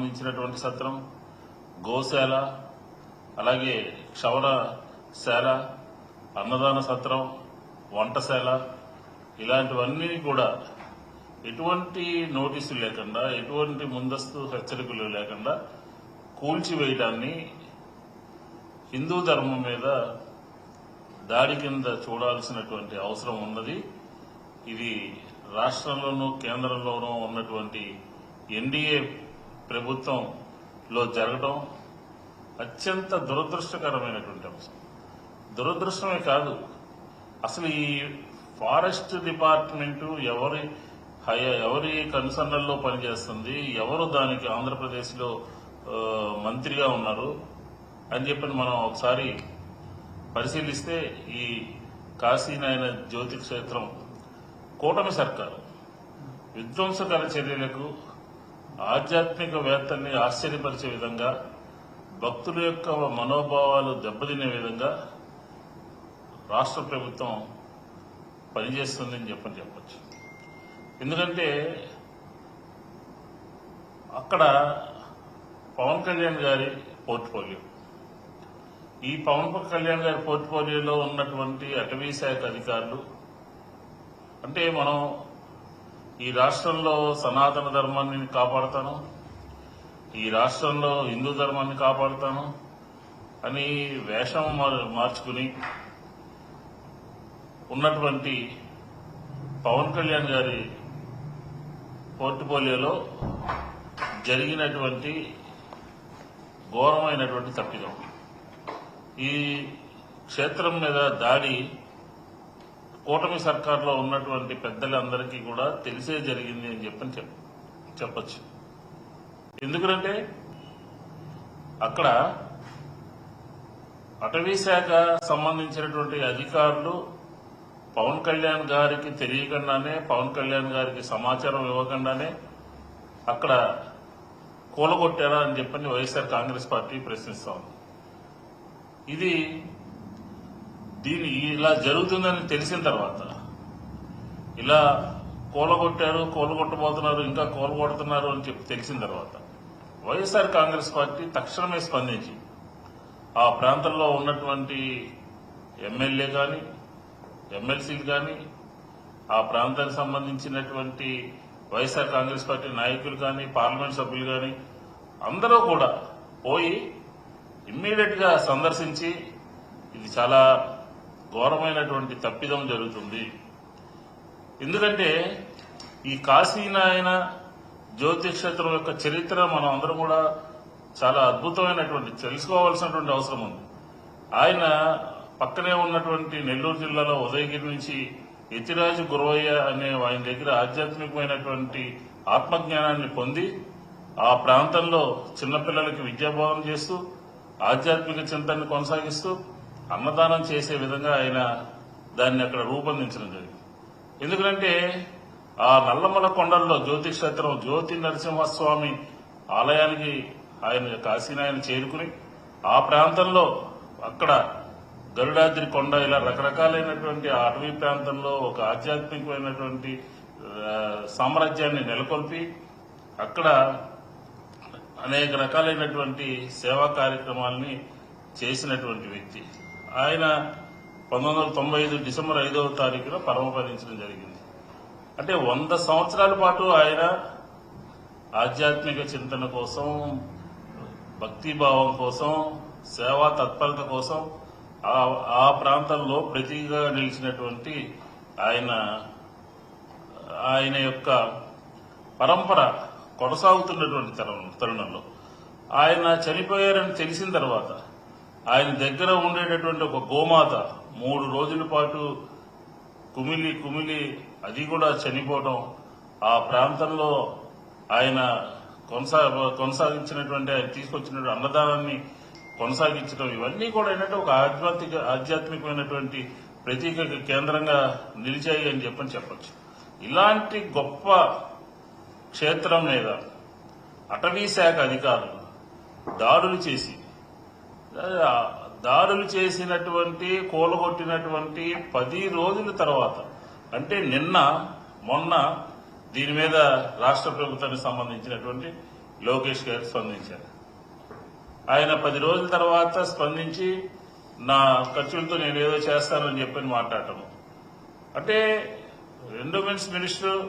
సంబంధించినటువంటి సత్రం, గోశాల, అలాగే క్షవరశాల, అన్నదాన సత్రం, వంటశాల ఇలాంటివన్నీ కూడా ఎటువంటి నోటీసులు లేకుండా, ఎటువంటి ముందస్తు హెచ్చరికలు లేకుండా కూల్చివేయడాన్ని హిందూ ధర్మం మీద దాడి కింద చూడాల్సినటువంటి అవసరం ఉన్నది. ఇది రాష్ట్రంలోనూ కేంద్రంలోనూ ఉన్నటువంటి ఎన్డీఏ ప్రభుత్వంలో జరగడం అత్యంత దురదృష్టకరమైనటువంటి అంశం. దురదృష్టమే కాదు, అసలు ఈ ఫారెస్ట్ డిపార్ట్మెంటు ఎవరి కన్సర్నల్లో పనిచేస్తుంది, ఎవరు దానికి ఆంధ్రప్రదేశ్లో మంత్రిగా ఉన్నారు అని చెప్పి మనం ఒకసారి పరిశీలిస్తే ఈ కాశీనాయన జ్యోతి క్షేత్రం కూటమి సర్కారు విధ్వంసకర చర్యలకు, ఆధ్యాత్మికవేత్తల్ని ఆశ్చర్యపరిచే విధంగా, భక్తుల యొక్క మనోభావాలు దెబ్బతినే విధంగా రాష్ట్ర ప్రభుత్వం పనిచేస్తుందని చెప్పచ్చు. ఎందుకంటే అక్కడ పవన్ కళ్యాణ్ గారి పోర్ట్ఫోలియో, ఈ పవన్ కళ్యాణ్ గారి పోర్ట్ఫోలియోలో ఉన్నటువంటి అటవీ శాఖ అధికారులు అంటే మనం ఈ రాష్ట్రంలో సనాతన ధర్మాన్ని కాపాడుతాను, ఈ రాష్ట్రంలో హిందూ ధర్మాన్ని కాపాడుతాను అని వేషం మార్చుకుని ఉన్నటువంటి పవన్ కళ్యాణ్ గారి పోర్ట్ఫోలియోలో జరిగినటువంటి ఘోరమైనటువంటి తప్పిదం, ఈ క్షేత్రం మీద దాడి కూటమి సర్కార్లో ఉన్నటువంటి పెద్దలందరికీ కూడా తెలిసే జరిగింది అని చెప్పచ్చు. ఎందుకంటే అక్కడ అటవీ శాఖ సంబంధించినటువంటి అధికారులు పవన్ కళ్యాణ్ గారికి తెలియకుండానే, పవన్ కళ్యాణ్ గారికి సమాచారం ఇవ్వకుండానే అక్కడ కూలగొట్టారా అని చెప్పని వైఎస్ఆర్ కాంగ్రెస్ పార్టీ ప్రశ్నిస్తా ఉంది. దీని ఇలా జరుగుతుందని తెలిసిన తర్వాత, ఇలా కూలగొట్టారు, కూలగొట్టబోతున్నారు, ఇంకా కూలగొడుతున్నారు అని చెప్పి తెలిసిన తర్వాత వైఎస్ఆర్ కాంగ్రెస్ పార్టీ తక్షణమే స్పందించి ఆ ప్రాంతంలో ఉన్నటువంటి ఎమ్మెల్యే కానీ, ఎమ్మెల్సీలు కానీ, ఆ ప్రాంతానికి సంబంధించినటువంటి వైఎస్ఆర్ కాంగ్రెస్ పార్టీ నాయకులు కానీ, పార్లమెంట్ సభ్యులు కానీ అందరూ కూడా పోయి ఇమ్మీడియట్ గా సందర్శించి ఇది చాలా ఘోరమైనటువంటి తప్పిదం జరుగుతుంది. ఎందుకంటే ఈ కాశీనాయన జ్యోతి క్షేత్రం యొక్క చరిత్ర మనం అందరం కూడా చాలా అద్భుతమైనటువంటి తెలుసుకోవాల్సినటువంటి అవసరం ఉంది. ఆయన పక్కనే ఉన్నటువంటి నెల్లూరు జిల్లాలో ఉదయగిరి నుంచి యతిరాజు గురవయ్య అనే ఆయన దగ్గర ఆధ్యాత్మికమైనటువంటి ఆత్మజ్ఞానాన్ని పొంది ఆ ప్రాంతంలో చిన్నపిల్లలకి విద్యాబోధన చేస్తూ ఆధ్యాత్మిక చింతనని కొనసాగిస్తూ అన్నదానం చేసే విధంగా ఆయన దాన్ని అక్కడ రూపొందించడం జరిగింది. ఎందుకంటే ఆ నల్లమల కొండల్లో జ్యోతి క్షేత్రం జ్యోతి నరసింహస్వామి ఆలయానికి ఆయన కాశీనాయన చేరుకుని ఆ ప్రాంతంలో అక్కడ గరుడాద్రి కొండ ఇలా రకరకాలైనటువంటి అటవీ ప్రాంతంలో ఒక ఆధ్యాత్మికమైనటువంటి సామ్రాజ్యాన్ని నెలకొల్పి అక్కడ అనేక రకాలైనటువంటి సేవా కార్యక్రమాలని చేసినటువంటి వ్యక్తి. ఆయన 1995 డిసెంబర్ 5వ తారీఖున పరమపదించడం జరిగింది. అంటే 100 సంవత్సరాల పాటు ఆయన ఆధ్యాత్మిక చింతన కోసం, భక్తిభావం కోసం, సేవా తత్పరత కోసం ఆ ప్రాంతంలో ప్రతీకగా నిలిచినటువంటి ఆయన యొక్క పరంపర కొనసాగుతున్నటువంటి తరుణంలో ఆయన చనిపోయారని తెలిసిన తర్వాత ఆయన దగ్గర ఉండేటటువంటి ఒక గోమాత 3 రోజుల పాటు కుమిలి అది కూడా చనిపోవడం, ఆ ప్రాంతంలో ఆయన కొనసాగించినటువంటి ఆయన తీసుకొచ్చినటువంటి అన్నదానాన్ని కొనసాగించడం, ఇవన్నీ కూడా ఏంటంటే ఒక ఆధ్యాత్మికమైనటువంటి ప్రతీక కేంద్రంగా నిలిచాయి అని చెప్పచ్చు. ఇలాంటి గొప్ప క్షేత్రం మీద అటవీ శాఖ అధికారులు దాడులు చేసినటువంటి కూలగొట్టినటువంటి 10 రోజుల తర్వాత, అంటే మొన్న దీని మీద రాష్ట్ర ప్రభుత్వానికి సంబంధించినటువంటి లోకేష్ గారు స్పందించారు. ఆయన 10 రోజుల తర్వాత స్పందించి నా ఖర్చులతో నేను ఏదో చేస్తానని చెప్పని మాట్లాడటము అంటే ఎండోమెంట్స్ మినిస్టర్